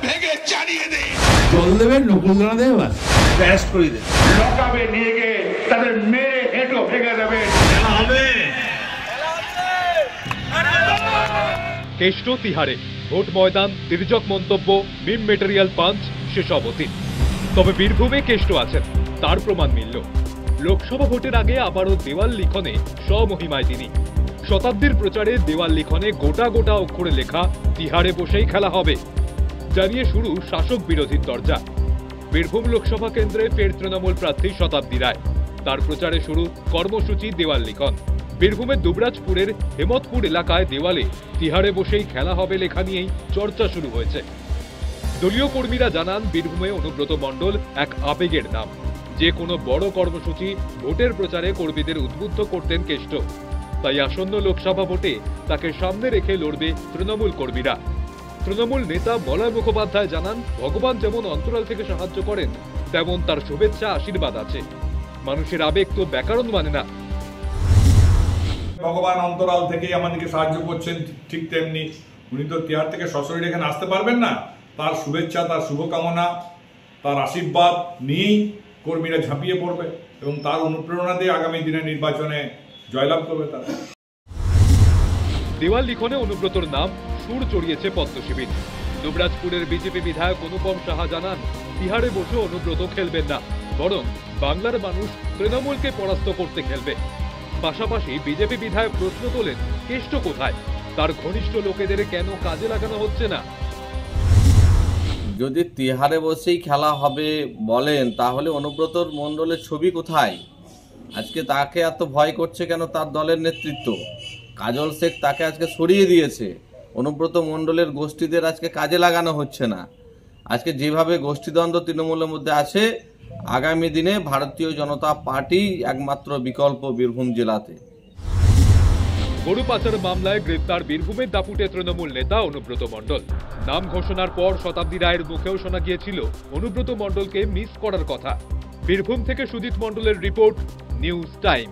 ভেঙে চালিয়ে দেয়। জল দেবেন, নকুলদানা দেবেন, অ্যারেস্ট করে দেন, লকাবে নিয়ে গিয়ে তাদের মেরে হেঁটো ভেঙে দেবেন। কেষ্ট তিহারে ভোট ময়দান, তির্যক মন্তব্য, মিম মেটেরিয়াল পাঞ্চ সেসব অতীত। তবে বীরভূমে কেষ্ট আছেন, তার প্রমাণ মিলল। লোকসভা ভোটের আগে আবারও দেওয়াল লিখনে স্বমহিমায় তিনি। শতাব্দীর প্রচারে দেওয়াল লিখনে গোটা গোটা অক্ষরে লেখা তিহারে বসেই খেলা হবে জানিয়ে শুরু শাসক বিরোধীর দরজা। বীরভূম লোকসভা কেন্দ্রে ফের তৃণমূল প্রার্থী শতাব্দী রায়, তার প্রচারে শুরু কর্মসূচি দেওয়াল লিখন। বীরভূমের দুবরাজপুরের হেমতপুর এলাকায় দেওয়ালে তিহারে বসেই খেলা হবে লেখা নিয়েই চর্চা শুরু হয়েছে। দলীয় কর্মীরা জানান, বীরভূমে অনুব্রত মণ্ডল এক আবেগের নাম। যে কোনো বড় কর্মসূচি, ভোটের প্রচারে কর্মীদের উদ্বুদ্ধ করতেন কেষ্ট। তাই আসন্ন লোকসভা ভোটে তাকে সামনে রেখে লড়বে তৃণমূল কর্মীরা। তৃণমূল নেতা মলয় মুখোপাধ্যায় জানান, ভগবান যেমন অন্তরাল থেকে সাহায্য করেন, তেমন তার শুভেচ্ছা আশীর্বাদ আছে। মানুষের আবেগ তো ব্যাকরণ মানে না। ভগবান অন্তরাল থেকেই আমাদেরকে সাহায্য করছেন, ঠিক তেমনি উনি তো তিহার থেকে সশরীরে এখানে আসতে পারবেন না। তার শুভেচ্ছা, তার শুভকামনা, তার আশীর্বাদ নিয়েই কর্মীরা ঝাঁপিয়ে পড়বে এবং তার অনুপ্রেরণা দিয়ে আগামী দিনে নির্বাচনে জয়লাভ করবে তারা। দেওয়াল লিখনে অনুব্রতর নাম সুর চড়িয়েছে পদ্মশিবির। দুবরাজপুরের বিজেপি বিধায়ক অনুপম সাহা জানান, তিহারে বসে অনুব্রত খেলবেন না, বরং বাংলার মানুষ তৃণমূলকে পরাস্ত করতে খেলবে। পাশাপাশি বিজেপি বিধায়ক প্রশ্ন তোলেন, কেষ্ট কোথায়? তার ঘনিষ্ঠ লোকেদের কেন কাজে লাগানো হচ্ছে না? যদি তিহারে বসেই খেলা হবে বলেন, তাহলে অনুব্রত মণ্ডলের ছবি কোথায়? আজকে তাকে এত ভয় করছে কেন তার দলের নেতৃত্ব? কাজল শেখ তাকে আজকে সরিয়ে দিয়েছে। অনুব্রত মণ্ডলের গোষ্ঠীদের আজকে কাজে লাগানো হচ্ছে না। আজকে যেভাবে গোষ্ঠীদ্বন্দ্ব তৃণমূলের মধ্যে আছে, আগামী দিনে ভারতীয় জনতা পার্টি একমাত্র বিকল্প বীরভূম জেলাতে। গরু পাচার মামলায় গ্রেপ্তার বীরভূমের দাপুটে তৃণমূল নেতা অনুব্রত মণ্ডল। নাম ঘোষণার পর শতাব্দী রায়ের মুখেও শোনা গিয়েছিল অনুব্রত মণ্ডলকে মিস করার কথা। বীরভূম থেকে সুজিত মণ্ডলের রিপোর্ট, নিউজ টাইম।